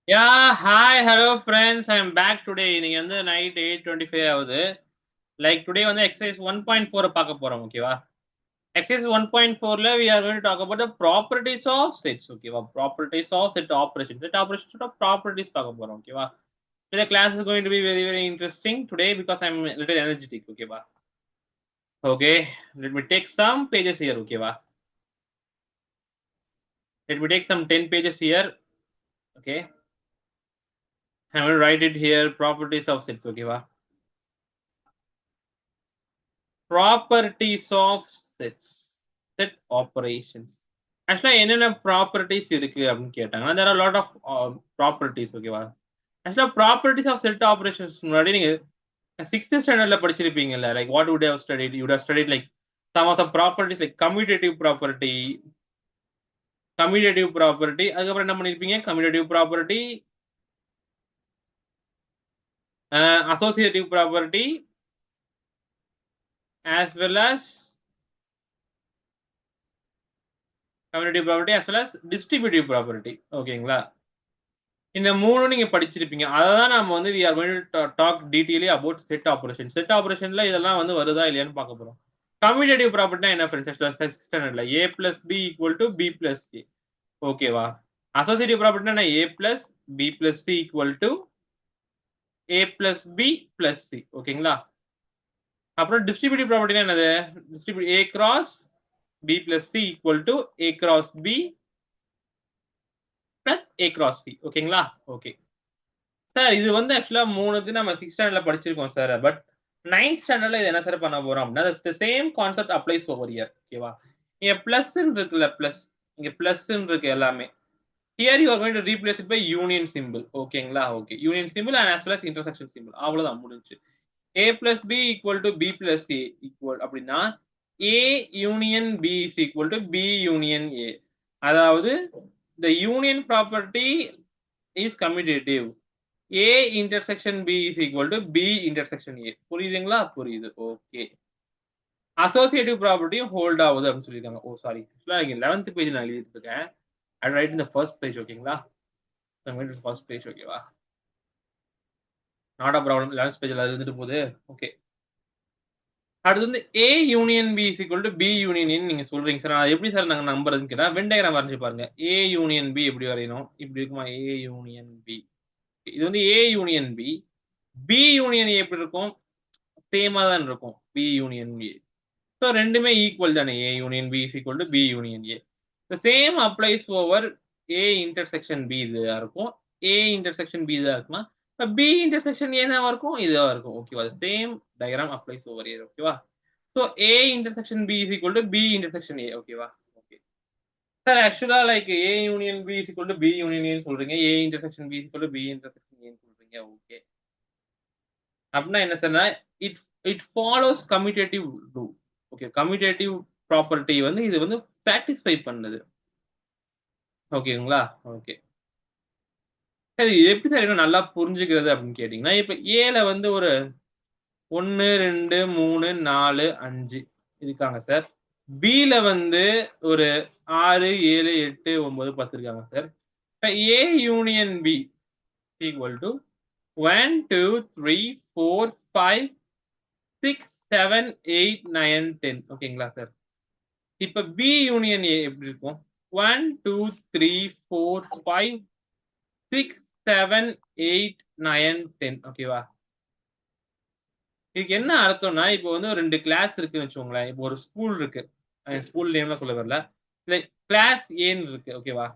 Yeah, hi, hello friends. I'm back today. இன்னைக்கு வந்து night 8:25 ஆகுது. Like today வந்து exercise 1.4 பார்க்க போறோம், ஓகேவா? Exercise 1.4ல we are going to talk about the properties of sets, ஓகேவா? Properties of set operations. Set operations properties பார்க்க போறோம், ஓகேவா? The class is going to be very, very interesting today because I'm a little energetic, ஓகேவா? Okay, let me take some pages here, ஓகேவா? Let me take some 10 pages here, okay? I'm going to write it here, properties of sets, ஓகேவா? Properties of sets, set operations. ஆக்சுவலா என்னென்ன properties இருக்கு அப்படின்னு கேட்டாங்கன்னா there are a lot of properties, ஓகேவா? ஆக்சுவலா properties of set operations முன்னாடி நீங்க 6th ஸ்டாண்டர்ட்ல படிச்சிருப்பீங்கல்ல. Like what would have studied, you would have studied like some of the properties like commutative property, அதுக்கப்புறம் என்ன பண்ணிருப்பீங்க, commutative property, associative property, as well as commutative property as well as distributive property, ஓகேங்களா? இந்த மூணும் நீங்க படிச்சிருப்பீங்க. அததான் நம்ம வந்து we are going to talk detailly about set operation. Set ஆப்பரேஷன்ல இதெல்லாம் வந்து வருதா இல்லையான்னு பார்க்க போறோம். கம்யூட்டேட்டிவ் ப்ராப்பர்ட்டினா என்ன ஃப்ரெண்ட்ஸ்? சிக்ஸ்த் ஸ்டாண்டர்ட்ல a plus b equal to b plus c, ஓகேவா? அசோசியேட்டிவ் ப்ராப்பர்ட்டினா a plus b plus c equal to a plus b plus c, ஓகேங்களா? அப்புறம் டிஸ்ட்ரிபியூட்டிவ் ப்ராப்பர்ட்டினா என்னது? Distribute a cross b plus c equal to a cross b plus a cross c, ஓகேங்களா? Okay sir. இது வந்து ஆக்சுவலா 3 நம்ம 6th ஸ்டாண்டர்ட்ல படிச்சிருக்கோம் சார். பட் 9th ஸ்டாண்டர்ட்ல இது என்ன சார் பண்ண போறோம் அப்படின்னா, same concept applies over here, ஓகேவா? இங்க பிளஸ்ன்னு இருக்குல்ல, பிளஸ் இங்க பிளஸ்ன்னு இருக்கு எல்லாமே. Here you are going to replace it by union symbol, ஓகேங்களா? Okay, union symbol and as well as intersection symbol, அவ்வளவுதான் முடிஞ்சு. a plus b equal to b plus a equal அப்படின்னா a union b is equal to b union a. அதாவது the union property is commutative. A intersection B is equal to B intersection A. புரியுதுங்களா? புரியுது. Okay. Associative ப்ராப்பர்ட்டியும் hold ஆகுது அப்படின்னு சொல்லியிருக்காங்க. ஓ sorry, இங்க 11th page நான் எழுதிட்டு இருக்கேன். ஐ ரைட் இந்த ஃபர்ஸ்ட் பேஜ், ஓகேங்களா? ஃபர்ஸ்ட் பேஜ், ஓகேவா? Not a problem. 11th பேஜ்ல இருந்துட்டு போகுது. ஓகே. அடுத்து வந்து A union B is equal to B union நீங்க சொல்றீங்க சார். அது எப்படி சார் நாங்க நம்புறதுன்னு கேட்டா வென் டயக்ராம் வரைஞ்சு பாருங்க. A யூனியன் B எப்படி வரையணும்? இப்படி இருக்குமா? A union B. இது வந்து A union B. B union A எப்படி இருக்கும்? சேமா தான் இருக்கும். B union A. ஸோ ரெண்டுமே ஈக்குவல் தானே. A union B is equal to B union A. The same applies over A intersection B இதுவா இருக்கும். A intersection B இதுவா இருக்குமா? B intersection A என்னவா இருக்கும்? இதுவா இருக்கும். ஓகேவா? Same diagram applies over here, ஓகேவா? So A intersection B is equal to B intersection A, ஓகேவா? Okay sir. ஆக்சுவலா like A union B is equal to B union A சொல்றீங்க, A intersection B is equal to B intersection A சொல்றீங்க. Okay, அப்படின்னா என்ன சார்னா it it follows commutative rule. Okay, commutative property வந்து இது வந்து சாட்டிஸ்ஃபை பண்ணுது, ஓகேங்களா? Okay sir. இது எப்படி சார் இன்னும் நல்லா புரிஞ்சுக்கிறது அப்படின்னு கேட்டீங்கன்னா, இப்ப ஏல வந்து ஒரு 1 2 3 4 5 இருக்காங்க சார். பில வந்து ஒரு 6 7 8 9 10 இருக்காங்க சார். இப்ப A union B equal to 1 2 3 4 5 6 7 8 9 10, ஓகேங்களா சார்? இப்ப பி யூனியன் ஏ எப்படி இருக்கும்? 1 2 3 4 5 6 7 8 9 10, ஓகேவா? இதுக்கு என்ன அர்த்தம்னா, இப்போ வந்து ஒரு 2 கிளாஸ் இருக்குன்னு வச்சுக்கோங்களேன். இப்போ ஒரு ஸ்கூல் இருக்கு. ஸ்கூல் நேம்லாம் சொல்ல வரல. கிளாஸ் ஏன்னு இருக்கு, ஓகேவா?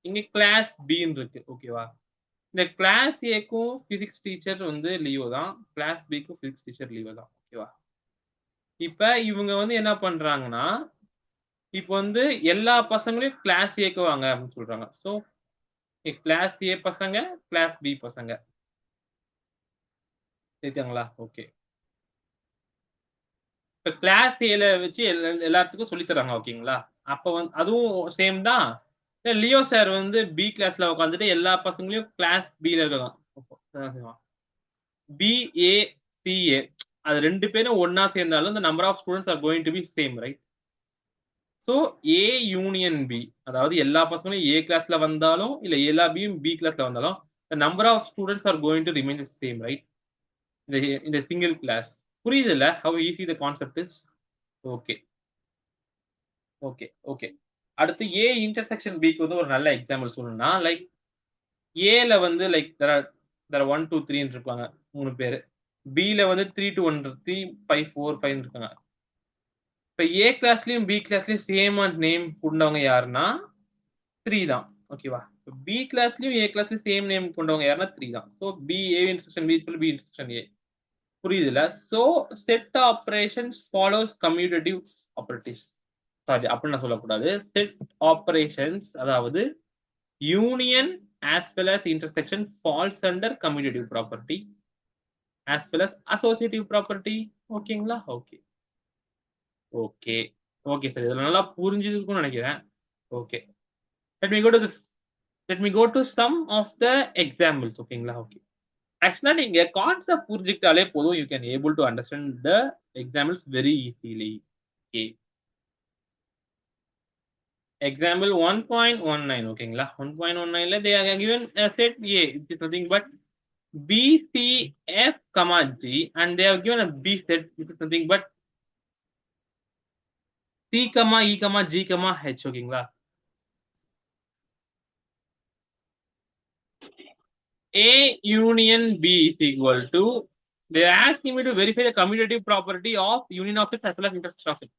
இங்க கிளாஸ் பின்னு இருக்கு, ஓகேவா? இந்த கிளாஸ் ஏக்கும் பிசிக்ஸ் டீச்சர் வந்து லீவ் தான், கிளாஸ் பிக்கும் பிசிக்ஸ் டீச்சர் லீவ் தான், ஓகேவா? இப்ப இவங்க வந்து என்ன பண்றாங்கன்னா, இப்போ வந்து எல்லா பசங்களையும் கிளாஸ் ஏக்கு வாங்க அப்படின்னு சொல்றாங்க. ஸோ கிளாஸ் ஏ பசங்க, கிளாஸ் பி பசங்க இருக்காங்களா? ஓகே. இப்ப கிளாஸ் ஏல வச்சு எல்லாத்துக்கும் சொல்லி தராங்க, ஓகேங்களா? அப்ப வந்து அதுவும் சேம் தான். லியோ சார் வந்து பி கிளாஸ்ல உட்காந்துட்டு எல்லா பசங்களையும் கிளாஸ் பில இருக்காங்க. பி ஏ சி ஏ அது 2 பேரும் ஒன்னா சேர்ந்தாலும் the number of students are going to be same, right? So A union B, அதாவது எல்லா பசங்களும் ஏ கிளாஸ்ல வந்தாலும் இல்ல எல்லா பியும் பி கிளாஸ்ல வந்தாலும் the number of students are going to remain the same, right? In the single class. புரியுதுல்ல how easy the concept is? Okay, okay, okay. அடுத்து A intersection B க்கு வந்து ஒரு நல்ல எக்ஸாம்பிள் சொல்லணும்னா லைக் ஏல வந்து லைக் there are 1 2 3 ன்னு இருப்பாங்க 3 பேரு. பில வந்து 3 to 1 3 5 4 5 இருக்காங்க. இப்ப ஏ கிளாஸ்லயும் பி கிளாஸ்லயும் சேம் நேம் கொண்டவங்க யாருன்னா 3 தான். ஓகேவா? பி கிளாஸ்லயும் ஏ கிளாஸ்லயும் சேம் நேம் கொண்டவங்க யாருன்னா 3 தான். So B A intersection B B intersection A. புரியுதுல? So set operations follows commutative operatives. Sorry அப்படி நான் சொல்லக்கூடாது. செட் ஆப்பரேஷன்ஸ் அதாவது union as well as intersection falls under commutative property as well as associative property. ஓகேங்களா? Okay okay okay sir இதெல்லாம் நல்லா புரிஞ்சிருக்கும்னு நினைக்கிறேன். Okay let me go to some of the examples. ஓகேங்களா? ஓகே ஆக்சுவலா நீங்க கான்செப்ட் புரிஞ்சுக்கிட்டாலே போதும் you can able to understand the examples very easily. Okay example 1.19 ஓகேங்களா? 1.19ல they are given a set A which is nothing but B, C, F, comma G, and they have given a B set which is nothing but C, comma E, comma G, comma H. ஓகேங்களா? A union B is equal to they are asking me to verify the commutative property of union of it as well as intersection of it.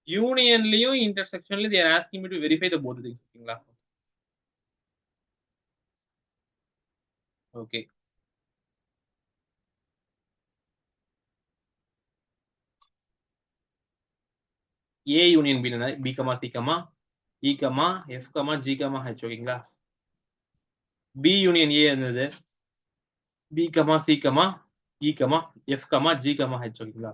யூனியன்லயும் இன்டர்செக்ஷன்லயும் they are asking me to verify the both things. ஓகேங்களா? Okay A union B B, C, E, F, G, H. ஓகேங்களா? B union A என்னது B, C, E, F, G, H. ஓகேங்களா?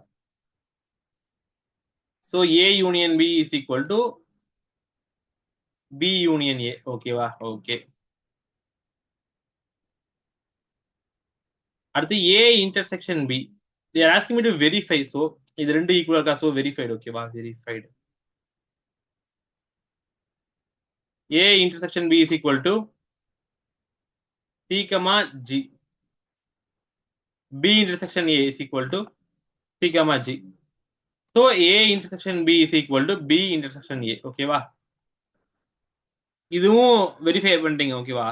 So A union B is equal to B union A. ஓகேவா? Okay அடுத்து A intersection B. They are asking me to verify. So இது ரெண்டு equal இருக்கா? So verified. ஓகேவா? Verified. A intersection B is equal to C, G. B intersection A is equal to C, G. So A intersection B is equal to B intersection A. ஓகேவா? இதுவும் verify பண்ணிட்டீங்க. ஓகேவா?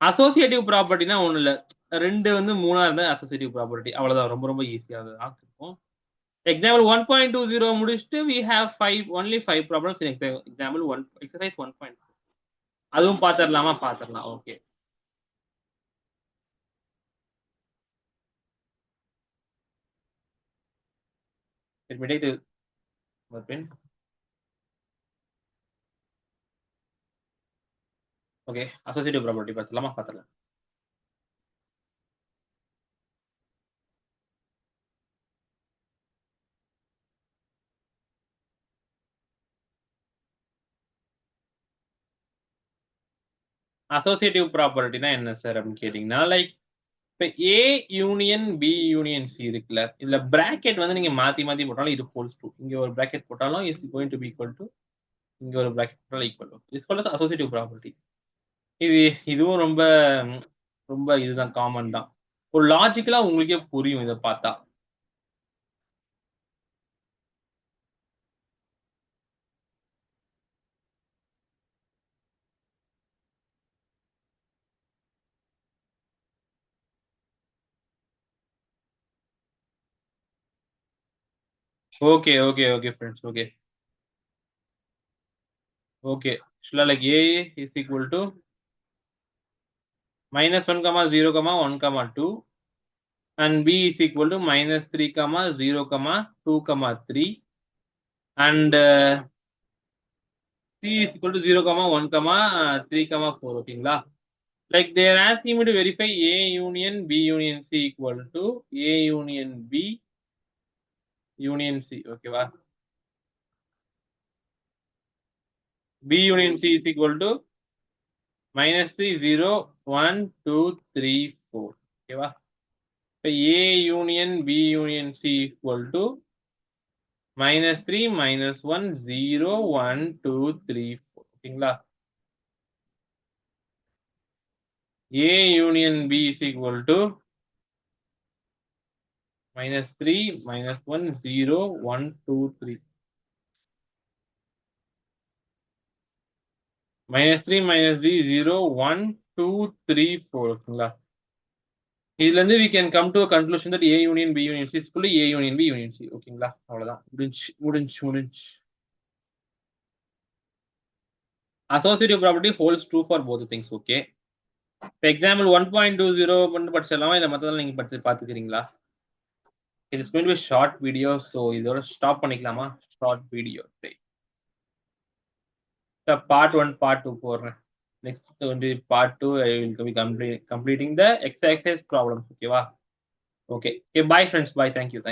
Associative ப்ராப்பர்ட்டினா ஒண்ணு இல்ல ரெண்டு வந்து மூணா இருந்தா அசோசியேட்டிவ் ப்ராப்பர்ட்டி அவ்வளவுதான். ரொம்ப ரொம்ப ஈஸியா இருக்கும். Example 1.20 முடிச்சுட்டு we have only 5 problems in example 1 exercise 1. அதுவும் பாத்துடலாமா? பாத்துடலாம். Okay let me take the pen. Okay associative property பாத்துடலாமா? பாத்துடலாம். அசோசியேட்டிவ் ப்ராப்பர்ட்டினா என்ன சார் அப்படின்னு கேட்டீங்கன்னா லைக் இப்ப A union B union C இருக்குல்ல இதுல பிராக்கெட் வந்து நீங்க மாத்தி மாத்தி போட்டாலும் இது ஹோல்ஸ் டு இங்க ஒரு பிராக்கெட் போட்டாலும் is going to be equal to இங்க ஒரு பிராக்கெட் போட்டாலும் equal to is called associative property. இதுவும் ரொம்ப ரொம்ப இதுதான் காமன் தான். ஒரு லாஜிக்கலா உங்களுக்கே புரியும் இதை பார்த்தா. Okay okay okay friends. Okay okay like A is equal to -1, 0, 1, 2 and B is equal to -3, 0, 2, 3 and C is equal to 0, 1, 3, 4. ஓகேங்களா? Like they are asking me to verify A union B union C equal to A union B union C. ஓகேவா? B union C is equal to -3, 0, 1, 2, 3, 4. ஓகேவா? இப்போ A union B union C equal to -3, -1, 0, 1, 2, 3, 4. ஓகேங்களா? A union B is equal to -3, -1, 0, 1, 2, 3. -3 -z 0, 1, 2, 3, 4 ஓகேங்களா? இதுல இருந்து we can come to a conclusion that A union B union C is equal to A union B union C. ஓகேங்களா? அவ்வளவுதான். முடிஞ்சு. Associative property holds true for both things. Okay. For example, 1.20 பண்ணி படிச்சிடலாமா இல்ல மத்ததெல்லாம் நீங்க படிச்சு பாத்துக்கிறீங்களா? It is going to be a short video, so இதோட stop பண்ணிக்கலாமா? Short video. Part 1, part 2 போடுறேன். Next வந்து part 2 I will be completing the exercise problems. Okay வா? Okay. Okay, bye friends. Bye. Thank you.